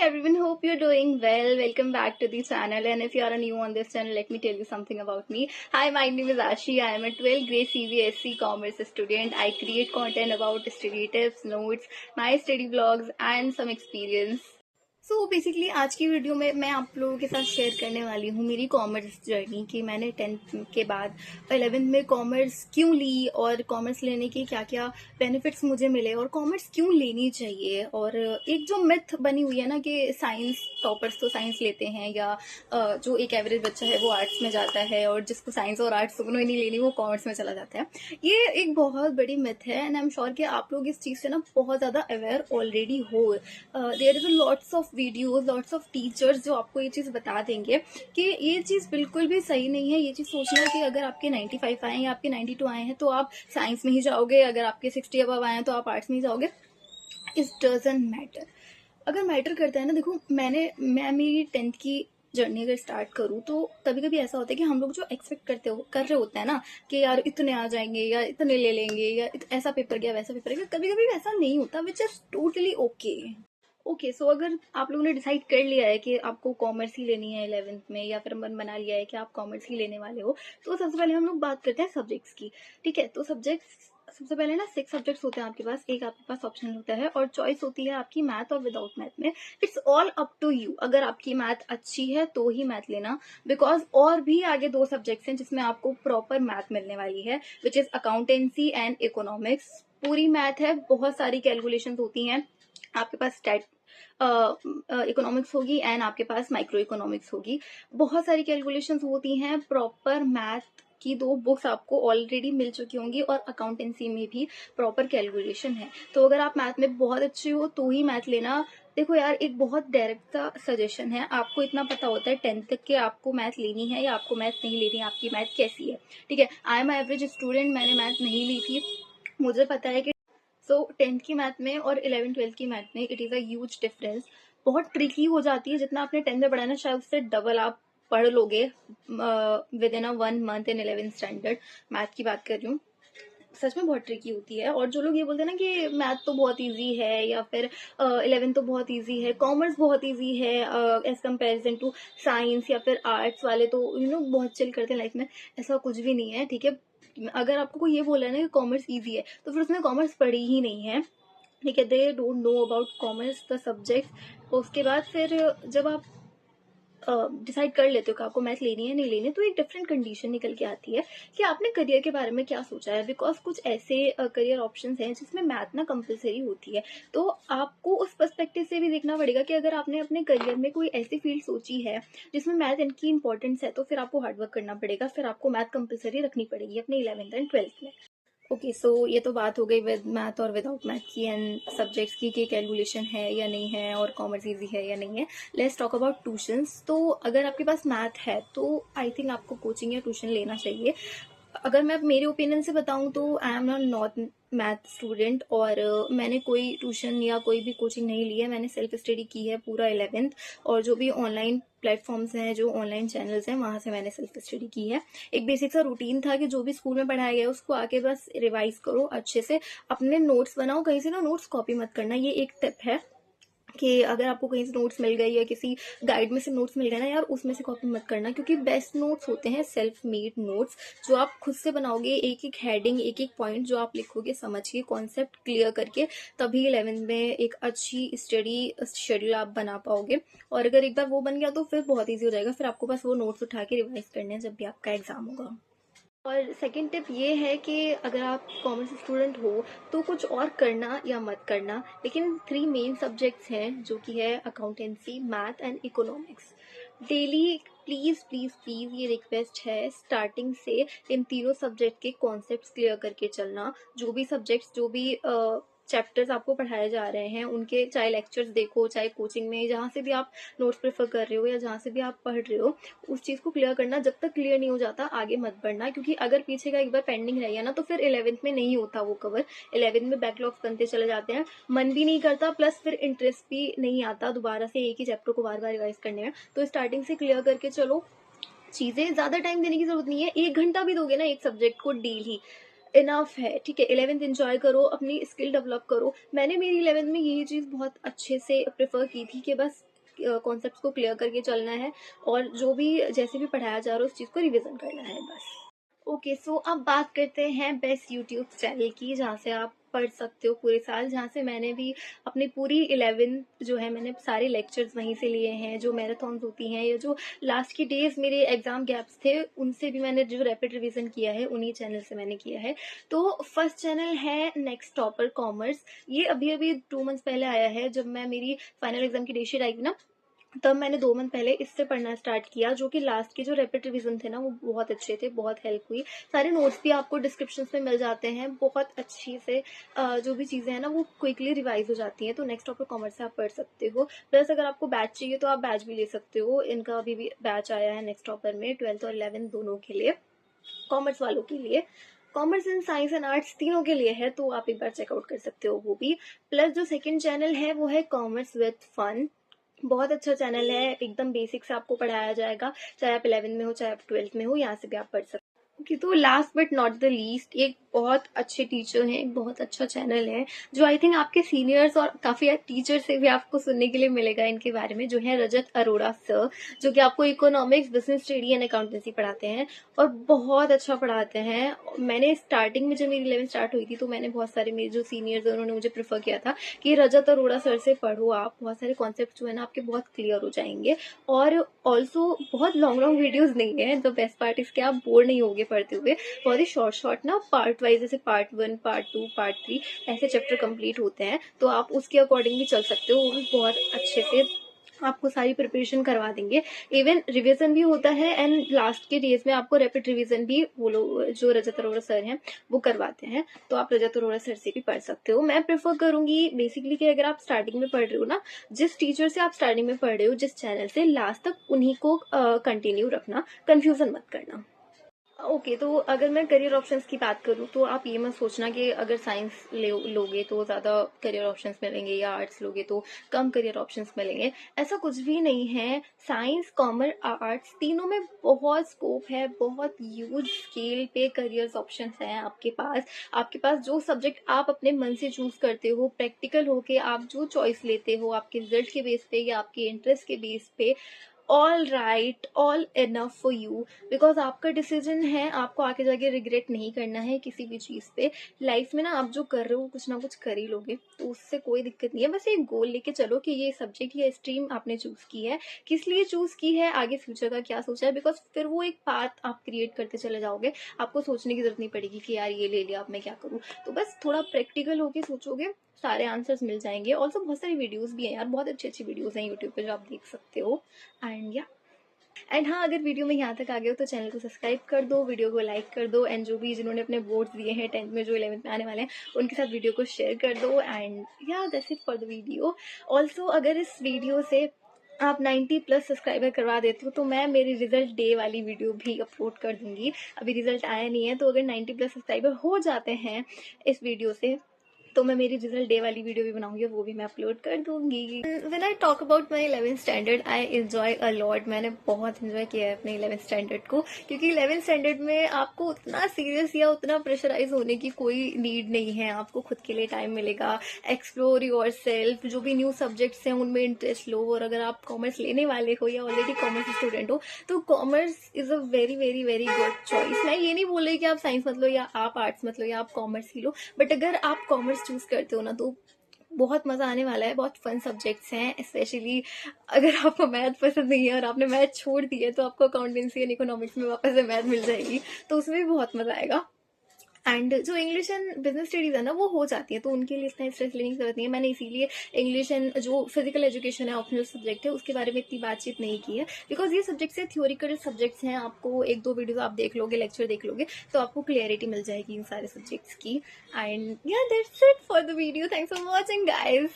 everyone, hope you're doing well. Welcome back to the channel, and if you are new on this channel, let me tell you something about me. Hi, my name is Ashi. I am a 12th grade CBSE commerce student. I create content about study tips, notes, my study vlogs and some experience. Basically आज की video में मैं आप लोगों के साथ share करने वाली हूँ मेरी कॉमर्स जर्नी कि मैंने 10th के बाद 11th में कॉमर्स क्यों ली और कॉमर्स लेने के क्या क्या बेनिफिट्स मुझे मिले और कॉमर्स क्यों लेनी चाहिए। और एक जो मिथ बनी हुई है ना कि साइंस टॉपर्स तो साइंस लेते हैं या जो एक एवरेज बच्चा है वो आर्ट्स में जाता है और जिसको साइंस और आर्ट्स दोनों ही नहीं लेनी वो कॉमर्स में चला जाता है। ये एक बहुत बड़ी मिथ है एंड आई एम श्योर कि आप लोग इस चीज़ से ना बहुत ज़्यादा अवेयर ऑलरेडी हो। There is lots of videos, lots of teachers जो आपको ये चीज़ बता देंगे कि ये चीज़ बिल्कुल भी सही नहीं है। ये चीज़ सोचना कि अगर आपके 95 आए या आपके 92 आए हैं तो आप साइंस में ही जाओगे, अगर आपके 60 अबव आए हैं तो आप आर्ट्स में ही जाओगे। It doesn't matter. अगर मैटर करता है ना, देखो मैं मेरी 10th की जर्नी अगर स्टार्ट करूँ तो कभी कभी ऐसा होता है कि हम लोग जो एक्सपेक्ट कर रहे होते हैं ना कि यार इतने आ जाएंगे या इतने ले लेंगे या ऐसा पेपर गया वैसा पेपर गया, कभी कभी वैसा नहीं होता, विच इज टोटली ओके। सो अगर आप लोगों ने डिसाइड कर लिया है कि आपको कॉमर्स ही लेनी है 11th में या फिर मन बना लिया है कि आप कॉमर्स ही लेने वाले हो, तो सबसे पहले हम लोग बात करते हैं सब्जेक्ट्स की। ठीक है, तो सब्जेक्ट्स सबसे पहले ना 6 सब्जेक्ट्स होते हैं आपके पास। एक आपके पास ऑप्शन होता है और चॉइस होती है आपकी मैथ और विदाउट मैथ में। It's all up to you. अगर आपकी मैथ अच्छी है तो ही मैथ लेना, बिकॉज और भी आगे 2 सब्जेक्ट्स हैं जिसमें आपको प्रॉपर मैथ मिलने वाली है, which is accountancy and economics. पूरी मैथ है, बहुत सारी कैलकुलेशंस होती हैं आपके पास। स्टैट इकोनॉमिक्स होगी एंड आपके पास माइक्रो इकोनॉमिक्स होगी। बहुत सारी कैलकुलेशंस होती हैं। प्रॉपर मैथ की 2 बुक्स आपको ऑलरेडी मिल चुकी होंगी और अकाउंटेंसी में भी प्रॉपर कैलकुलेशन है। तो अगर आप मैथ में बहुत अच्छे हो तो ही मैथ लेना। देखो यार, एक बहुत डायरेक्ट सा सजेशन है, आपको इतना पता होता है 10th तक के आपको मैथ लेनी है या आपको मैथ नहीं लेनी है, आपकी मैथ कैसी है। ठीक है, आई एम एवरेज स्टूडेंट, मैंने मैथ नहीं ली थी। मुझे पता है कि 10th की मैथ में और 11th-12th की मैथ में it is a huge difference. बहुत ट्रिकी हो जाती है। जितना आपने 10th में पढ़ा ना, शायद उससे डबल आप पढ़ लोगे with in a 1 month in 11th standard. Math की बात कर रही हूँ, सच में बहुत ट्रिकी होती है। और जो लोग ये बोलते हैं ना कि मैथ तो बहुत इजी है या फिर 11th तो बहुत इजी है, कॉमर्स बहुत इजी है एज कंपेरिजन टू साइंस या फिर आर्ट्स वाले तो बहुत चिल करते हैं लाइफ में, ऐसा कुछ भी नहीं है। ठीक है, अगर आपको कोई ये बोला है ना कि कॉमर्स इजी है तो फिर उसने कॉमर्स पढ़ी ही नहीं है। ठीक है, they don't know about commerce the subject. उसके बाद फिर जब आप डिसाइड कर लेते हो कि आपको मैथ लेनी है नहीं लेनी, तो एक डिफरेंट कंडीशन निकल के आती है कि आपने करियर के बारे में क्या सोचा है। बिकॉज कुछ ऐसे करियर ऑप्शंस हैं जिसमें मैथ ना कंपलसरी होती है, तो आपको उस पर्सपेक्टिव से भी देखना पड़ेगा कि अगर आपने अपने करियर में कोई ऐसी फील्ड सोची है जिसमें मैथ इनकी इंपॉर्टेंस है तो फिर आपको हार्डवर्क करना पड़ेगा, फिर आपको मैथ कंपलसरी रखनी पड़ेगी अपने 11th एंड 12th में। ओके, सो ये तो बात हो गई विद मैथ और विदाउट मैथ की एंड सब्जेक्ट्स की कि कैलकुलेशन है या नहीं है और कॉमर्स इजी है या नहीं है। Let's talk about tuitions. तो अगर आपके पास मैथ है तो आई थिंक आपको कोचिंग या ट्यूशन लेना चाहिए। अगर मैं मेरे ओपिनियन से बताऊं तो I am not math student और मैंने कोई ट्यूशन या कोई भी कोचिंग नहीं ली है। मैंने सेल्फ स्टडी की है पूरा 11th, और जो भी ऑनलाइन प्लेटफॉर्म्स हैं, जो ऑनलाइन चैनल्स हैं, वहां से मैंने सेल्फ स्टडी की है। एक बेसिक सा रूटीन था कि जो भी स्कूल में पढ़ाया गया उसको आके बस रिवाइज करो अच्छे से, अपने नोट्स बनाओ, कहीं से ना नोट्स कॉपी मत करना। ये एक टिप है कि अगर आपको कहीं से नोट्स मिल गई या किसी गाइड में से नोट्स मिल गए ना यार, उसमें से कॉपी मत करना, क्योंकि बेस्ट नोट्स होते हैं सेल्फ मेड नोट्स जो आप खुद से बनाओगे। एक एक हेडिंग, एक एक पॉइंट जो आप लिखोगे समझ के, कॉन्सेप्ट क्लियर करके, तभी 11th में एक अच्छी स्टडी शेड्यूल आप बना पाओगे। और अगर एक बार वो बन गया तो फिर बहुत ईजी हो जाएगा, फिर आपको बस वो नोट्स उठा के रिवाइज करने हैं जब भी आपका एग्जाम होगा। और सेकंड टिप ये है कि अगर आप कॉमर्स स्टूडेंट हो तो कुछ और करना या मत करना, लेकिन 3 मेन सब्जेक्ट्स हैं जो कि है accountancy, math and economics. Daily please please please ये रिक्वेस्ट है, स्टार्टिंग से इन तीनों सब्जेक्ट के कॉन्सेप्ट्स क्लियर करके चलना। जो भी सब्जेक्ट्स, जो भी चैप्टर्स आपको पढ़ाए जा रहे हैं उनके चाहे लेक्चर्स देखो, चाहे कोचिंग में जहाँ से भी आप नोट्स प्रेफर कर रहे हो या जहाँ से भी आप पढ़ रहे हो, उस चीज को क्लियर करना। जब तक क्लियर नहीं हो जाता आगे मत बढ़ना, क्योंकि अगर पीछे का एक बार पेंडिंग रह गया ना तो फिर 11th में नहीं होता वो कवर। 11th में बैकलॉग्स बनते चले जाते हैं, मन भी नहीं करता, प्लस फिर इंटरेस्ट भी नहीं आता दोबारा से एक ही चैप्टर को बार बार रिवाइज करने में। तो स्टार्टिंग से क्लियर करके चलो। चीजें ज्यादा टाइम देने की जरूरत नहीं है, 1 घंटा भी दोगे ना एक सब्जेक्ट को डेली, इनफ है। ठीक है, 11th एंजॉय करो, अपनी स्किल डेवलप करो। मैंने मेरी 11th में यही चीज बहुत अच्छे से प्रेफर की थी कि बस कॉन्सेप्ट को क्लियर करके चलना है और जो भी जैसे भी पढ़ाया जा रहा है उस चीज़ को रिविजन करना है बस। ओके, सो अब बात करते हैं बेस्ट यूट्यूब चैनल की, जहाँ से आप पढ़ सकते हो पूरे साल, जहाँ से मैंने भी अपनी पूरी 11 जो है मैंने सारे लेक्चर्स वहीं से लिए हैं। जो मैराथन्स होती हैं या जो लास्ट की डेज मेरे एग्जाम गैप्स थे उनसे भी मैंने जो रैपिड रिवीजन किया है उन्हीं चैनल से मैंने किया है। तो फर्स्ट चैनल है नेक्स्ट टॉपर कॉमर्स। ये अभी अभी 2 मंथ्स पहले आया है। जब मैं मेरी फाइनल एग्जाम की डेट शीट आई थी ना, तब मैंने 2 मंथ पहले इससे पढ़ना स्टार्ट किया, जो कि लास्ट के जो रैपिड रिवीजन थे ना वो बहुत अच्छे थे, बहुत हेल्प हुई। सारे नोट्स भी आपको डिस्क्रिप्शन में मिल जाते हैं, बहुत अच्छी से जो भी चीज़ें हैं ना वो क्विकली रिवाइज हो जाती हैं। तो नेक्स्ट टॉपर कॉमर्स से आप पढ़ सकते हो। प्लस अगर आपको बैच चाहिए तो आप बैच भी ले सकते हो। इनका अभी भी बैच आया है नेक्स्ट टॉपर में 12th और 11th दोनों के लिए, कॉमर्स वालों के लिए। Commerce and science and arts तीनों के लिए है, तो आप एक बार चेकआउट कर सकते हो वो भी। प्लस जो सेकंड चैनल है वो है कॉमर्स विद फन। बहुत अच्छा चैनल है, एकदम बेसिक से आपको पढ़ाया जाएगा, चाहे आप 11 में हो चाहे आप 12th में हो, यहाँ से भी आप पढ़ सकते हो। ओके, तो last but not the least, एक बहुत अच्छे टीचर हैं, एक बहुत अच्छा चैनल है जो आई थिंक आपके सीनियर्स और काफी टीचर से भी आपको सुनने के लिए मिलेगा इनके बारे में, जो है रजत अरोड़ा सर, जो कि आपको economics, business study and accountancy पढ़ाते हैं और बहुत अच्छा पढ़ाते हैं। मैंने स्टार्टिंग में जब मेरी 11 स्टार्ट हुई थी तो मैंने बहुत सारे मेरे जो सीनियर्स हैं उन्होंने मुझे प्रेफर किया था कि रजत अरोड़ा सर से पढ़ो, आप बहुत सारे कॉन्सेप्ट जो है ना आपके बहुत क्लियर हो जाएंगे। और ऑल्सो बहुत लॉन्ग लॉन्ग वीडियोज नहीं है, द बेस्ट पार्ट इसके, आप बोर नहीं होगे पढ़ते हुए। बहुत ही शॉर्ट शॉर्ट ना पार्ट वाइज, जैसे पार्ट 1, पार्ट 2, पार्ट 3 ऐसे चैप्टर कंप्लीट होते हैं, तो आप उसके अकॉर्डिंग भी चल सकते हो। वो भी बहुत अच्छे से आपको सारी प्रिपरेशन करवा देंगे, इवन रिवीजन भी होता है एंड लास्ट के डेज में आपको रैपिड रिवीजन भी वो लोग जो रजत अरोड़ा सर हैं वो करवाते हैं। तो आप रजत अरोड़ा सर से भी पढ़ सकते हो। मैं प्रेफर करूंगी बेसिकली कि अगर आप स्टार्टिंग में पढ़ रहे हो ना, जिस टीचर से आप स्टार्टिंग में पढ़ रहे हो, जिस चैनल से, लास्ट तक उन्हीं को कंटिन्यू रखना, कंफ्यूजन मत करना। ओके, तो अगर मैं करियर ऑप्शंस की बात करूँ तो आप ये मत सोचना कि अगर साइंस लोगे तो ज़्यादा करियर ऑप्शंस मिलेंगे या आर्ट्स लोगे तो कम करियर ऑप्शंस मिलेंगे। ऐसा कुछ भी नहीं है। साइंस, कॉमर्स, आर्ट्स तीनों में बहुत स्कोप है, बहुत ह्यूज स्केल पे करियर ऑप्शंस हैं आपके पास। आपके पास जो सब्जेक्ट आप अपने मन से चूज करते हो, प्रैक्टिकल होके आप जो चॉइस लेते हो आपके रिजल्ट के बेस पे या आपके इंटरेस्ट के बेस पे, all right, all enough for you, because आपका डिसीजन है। आपको आगे जाके रिग्रेट नहीं करना है किसी भी चीज पे। लाइफ में ना आप जो कर रहे हो कुछ ना कुछ कर ही लोगे, तो उससे कोई दिक्कत नहीं है। बस एक गोल लेके चलो कि ये सब्जेक्ट या स्ट्रीम आपने चूज की है, किस लिए चूज की है, आगे फ्यूचर का क्या सोचा है, बिकॉज फिर वो एक पाथ आप क्रिएट करते चले जाओगे। आपको सोचने की जरूरत नहीं पड़ेगी कि यार ये ले लिया अब मैं क्या करूँ। तो बस थोड़ा प्रैक्टिकल होके सोचोगे, सारे आंसर्स मिल जाएंगे। ऑल्सो बहुत सारी वीडियोस भी हैं यार, बहुत अच्छी अच्छी वीडियोस हैं यूट्यूब पे जो आप देख सकते हो। एंड हाँ, अगर वीडियो में यहाँ तक आ गए हो तो चैनल को सब्सक्राइब कर दो, वीडियो को लाइक कर दो, एंड जो भी जिन्होंने अपने बोर्ड्स दिए हैं 10th में जो 11th में आने वाले हैं उनके साथ वीडियो को शेयर कर दो। एंड या that's it for the video. Also अगर इस वीडियो से आप 90+ सब्सक्राइबर करवा देते हो तो मैं मेरी रिजल्ट डे वाली वीडियो भी अपलोड कर दूंगी। अभी रिजल्ट आया नहीं है, तो अगर 90+ सब्सक्राइबर हो जाते हैं इस वीडियो से तो मैं मेरी रिजल्ट डे वाली वीडियो भी बनाऊंगी, वो भी मैं अपलोड कर दूंगी। When I talk about my 11th standard, I enjoy a lot. मैंने बहुत एंजॉय किया है अपने 11th स्टैंडर्ड को, क्योंकि 11th स्टैंडर्ड में आपको उतना सीरियस या उतना प्रेशराइज होने की कोई नीड नहीं है। आपको खुद के लिए टाइम मिलेगा, एक्सप्लोर योर सेल्फ, जो भी न्यू सब्जेक्ट्स हैं उनमें इंटरेस्ट लो। और अगर आप कॉमर्स लेने वाले हो या ऑलरेडी कॉमर्स स्टूडेंट हो तो commerce is a very very very good choice. मैं ये नहीं बोल रही कि आप साइंस मत लो या आप आर्ट्स मत लो या आप कॉमर्स ही लो, बट अगर आप कॉमर्स चूज करते हो ना तो बहुत मजा आने वाला है। बहुत फन सब्जेक्ट्स हैं, स्पेशली अगर आपको मैथ पसंद नहीं है और आपने मैथ छोड़ दी है तो आपको अकाउंटेंसी एंड इकोनॉमिक्स में वापस से मैथ मिल जाएगी, तो उसमें भी बहुत मजा आएगा। एंड जो इंग्लिश एंड बिजनेस स्टडीज है ना वो हो जाती है, तो उनके लिए इतना स्ट्रेस लेने की जरूरत नहीं है। मैंने इसीलिए इंग्लिश एंड जो फिजिकल एजुकेशन है ऑप्शनल सब्जेक्ट है उसके बारे में इतनी बातचीत नहीं की है, बिकॉज ये सब्जेक्ट्स है थ्योरिकल सब्जेक्ट्स हैं। आपको 1-2 वीडियोस आप देख लोगे, लेक्चर देख लोगे तो आपको क्लियरिटी मिल जाएगी इन सारे सब्जेक्ट्स की। एंड या that's it for the video. Thanks for watching guys.